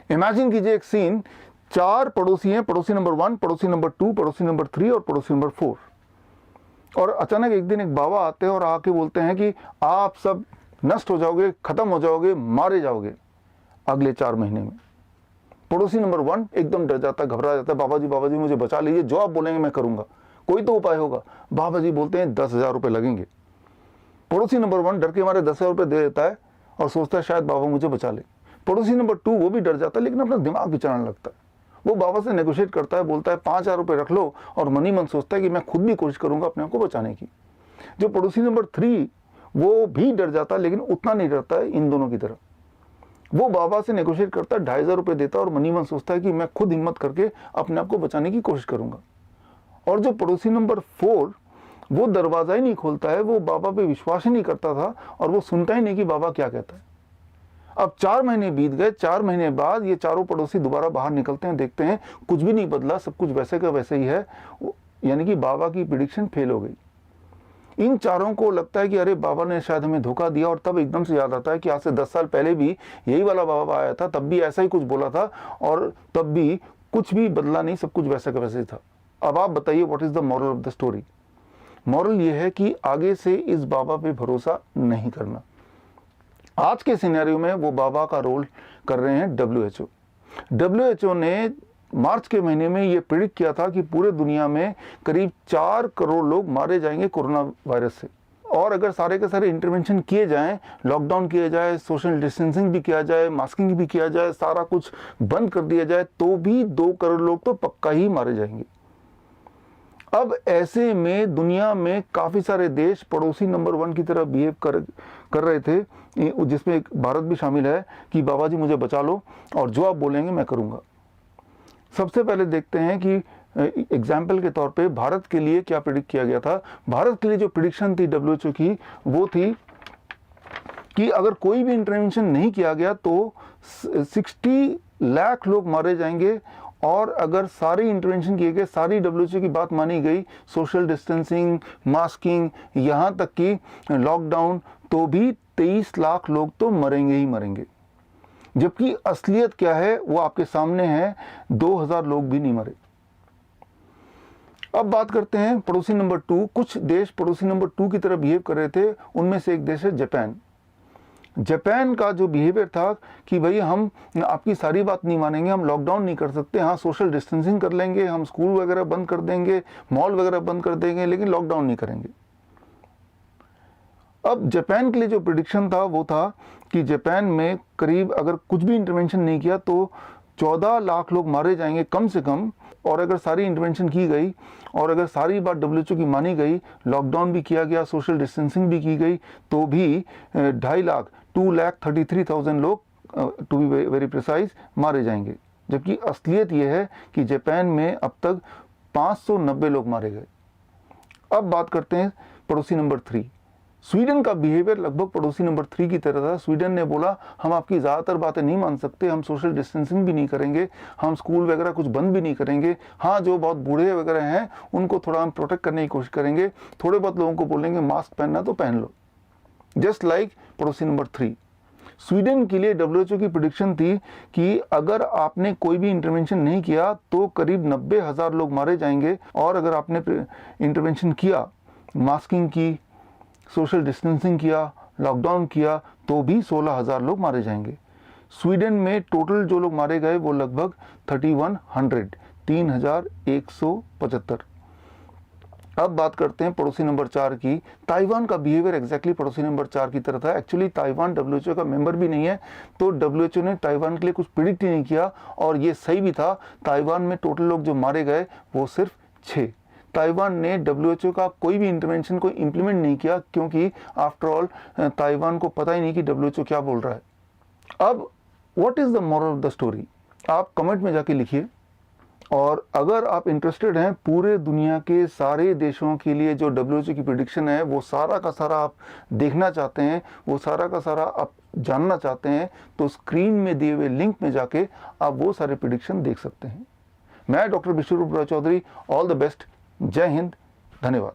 Imagine कीजिए एक scene, 4 पड़ोसी हैं, पड़ोसी नंबर 1, पड़ोसी नंबर 2, पड़ोसी नंबर 3 और पड़ोसी नंबर 4। और अचानक एक दिन एक बाबा आते हैं और आके बोलते हैं कि आप सब नष्ट हो जाओगे, खत्म हो जाओगे, मारे जाओगे अगले 4 महीने में। पड़ोसी नंबर 1 एकदम डर जाता है, घबरा जाता है, बाबा जी मुझे बचा लीजिए, जो आप बोलेंगे मैं करूंगा, कोई तो उपाय होगा। बाबा जी बोलते हैं 10,000 रुपये लगेंगे। पड़ोसी नंबर 1 डर के मारे 10,000 रुपये दे देता है और सोचता है शायद बाबा मुझे बचा ले। पड़ोसी नंबर 2 वो भी डर जाता है, लेकिन अपना दिमाग भी चलाने लगता है। वो बाबा से नेगोशिएट करता है, बोलता है 5,000 रुपये रख लो, और मनी मन सोचता है कि मैं खुद भी कोशिश करूंगा अपने आप को बचाने की। जो पड़ोसी नंबर 3 वो भी डर जाता है, लेकिन उतना नहीं डरता है इन दोनों की तरह। वो बाबा से नेगोशिएट करता है, 2,500 रुपये देता है और मनी मन सोचता है कि मैं खुद हिम्मत करके अपने आप को बचाने की कोशिश करूंगा। और जो पड़ोसी नंबर 4 वो दरवाजा ही नहीं खोलता है, वो बाबा पे विश्वास ही नहीं करता था और वो सुनता ही नहीं कि बाबा क्या कहता है। अब 4 महीने बीत गए। 4 महीने बाद ये चारों पड़ोसी दोबारा बाहर निकलते हैं, देखते हैं कुछ भी नहीं बदला, सब कुछ वैसे का वैसे ही है, यानी कि बाबा की प्रिडिक्शन फेल हो गई। इन चारों को लगता है कि अरे बाबा ने शायद हमें धोखा दिया, और तब एकदम से याद आता है कि आज से 10 साल पहले भी यही वाला बाबा आया था, तब भी ऐसा ही कुछ बोला था और तब भी कुछ भी बदला नहीं, सब कुछ वैसे का वैसे ही था। अब आप बताइए what is the moral of the story. Moral ये है कि आगे से इस बाबा पे भरोसा नहीं करना। आज के सिनेरियो में वो बाबा का रोल कर रहे हैं WHO। WHO ने मार्च के महीने में ये प्रिडिक्ट किया था कि पूरे दुनिया में करीब 4 करोड़ लोग मारे जाएंगे कोरोना वायरस से, और अगर सारे के सारे इंटरवेंशन किए जाएं, लॉकडाउन किया जाए, सोशल डिस्टेंसिंग भी किया जाए, मास्किंग भी किया जाए, सारा कुछ बंद कर दिया जाए, तो भी 2 करोड़ लोग तो पक्का ही मारे जाएंगे। अब ऐसे में दुनिया में काफ़ी सारे देश पड़ोसी नंबर 1 की तरह बिहेव कर रहे थे, जिसमें भारत भी शामिल है, कि बाबा जी मुझे बचा लो और जो आप बोलेंगे मैं करूँगा। सबसे पहले देखते हैं कि एग्जाम्पल के तौर पे भारत के लिए क्या प्रिडिक्ट किया गया था। भारत के लिए जो प्रिडिक्शन थी WHO की, वो थी कि अगर कोई भी इंटरवेंशन नहीं किया गया तो 60 लाख लोग मारे जाएंगे, और अगर सारे इंटरवेंशन किए गए, सारी WHO की बात मानी गई, सोशल डिस्टेंसिंग, मास्किंग, यहाँ तक कि लॉकडाउन, तो भी 23 लाख लोग तो मरेंगे ही मरेंगे। जबकि असलियत क्या है वो आपके सामने है, 2,000 लोग भी नहीं मरे। अब बात करते हैं पड़ोसी नंबर 2। कुछ देश पड़ोसी नंबर 2 की तरह बिहेव कर रहे थे, उनमें से एक देश है जापान। जापान का जो बिहेवियर था कि भाई हम आपकी सारी बात नहीं मानेंगे, हम लॉकडाउन नहीं कर सकते, हाँ सोशल डिस्टेंसिंग कर लेंगे, हम स्कूल वगैरह बंद कर देंगे, मॉल वगैरह बंद कर देंगे, लेकिन लॉकडाउन नहीं करेंगे। अब जापान के लिए जो प्रिडिक्शन था वो था कि जापान में करीब अगर कुछ भी इंटरवेंशन नहीं किया तो 14 लाख लोग मारे जाएंगे कम से कम, और अगर सारी इंटरवेंशन की गई और अगर सारी बात WHO की मानी गई, लॉकडाउन भी किया गया, सोशल डिस्टेंसिंग भी की गई, तो भी 2.5 लाख 2,33,000 लोग, टू बी वेरी प्रिसाइज, मारे जाएंगे। जबकि असलियत यह है कि जापान में अब तक 590 लोग मारे गए। अब बात करते हैं पड़ोसी नंबर 3। स्वीडन का बिहेवियर लगभग पड़ोसी नंबर 3 की तरह था। स्वीडन ने बोला हम आपकी ज़्यादातर बातें नहीं मान सकते, हम सोशल डिस्टेंसिंग भी नहीं करेंगे, हम स्कूल वगैरह कुछ बंद भी नहीं करेंगे, हाँ जो बहुत बूढ़े वगैरह हैं उनको थोड़ा हम प्रोटेक्ट करने की कोशिश करेंगे, थोड़े बहुत लोगों को बोलेंगे मास्क पहनना तो पहन लो, जस्ट लाइक पड़ोसी नंबर 3। स्वीडन के लिए WHO की प्रिडिक्शन थी कि अगर आपने कोई भी इंटरवेंशन नहीं किया तो करीब 90,000 लोग मारे जाएंगे, और अगर आपने इंटरवेंशन किया, मास्किंग की, सोशल डिस्टेंसिंग किया, लॉकडाउन किया, तो भी 16,000 लोग मारे जाएंगे। स्वीडन में टोटल जो लोग मारे गए वो लगभग 3,175। अब बात करते हैं पड़ोसी नंबर 4 की। ताइवान का बिहेवियर एग्जैक्टली पड़ोसी नंबर 4 की तरह था। एक्चुअली ताइवान WHO का मेंबर भी नहीं है, तो WHO ने ताइवान के लिए कुछ प्रिडिक्ट ही नहीं किया, और ये सही भी था। ताइवान में टोटल लोग जो मारे गए वो सिर्फ 6। ताइवान ने WHO का कोई भी इंटरवेंशन को इम्प्लीमेंट नहीं किया, क्योंकि आफ्टर ऑल ताइवान को पता ही नहीं कि WHO क्या बोल रहा है। अब what is the moral of the story, आप कमेंट में जाके लिखिए। और अगर आप इंटरेस्टेड हैं पूरे दुनिया के सारे देशों के लिए जो WHO की प्रिडिक्शन है वो सारा का सारा आप देखना चाहते हैं, वो सारा का सारा आप जानना चाहते हैं, तो स्क्रीन में दिए हुए लिंक में जाके आप वो सारे प्रिडिक्शन देख सकते हैं। मैं doctor Biswaroop Roy Chowdhury, all the best, जय हिंद, धन्यवाद।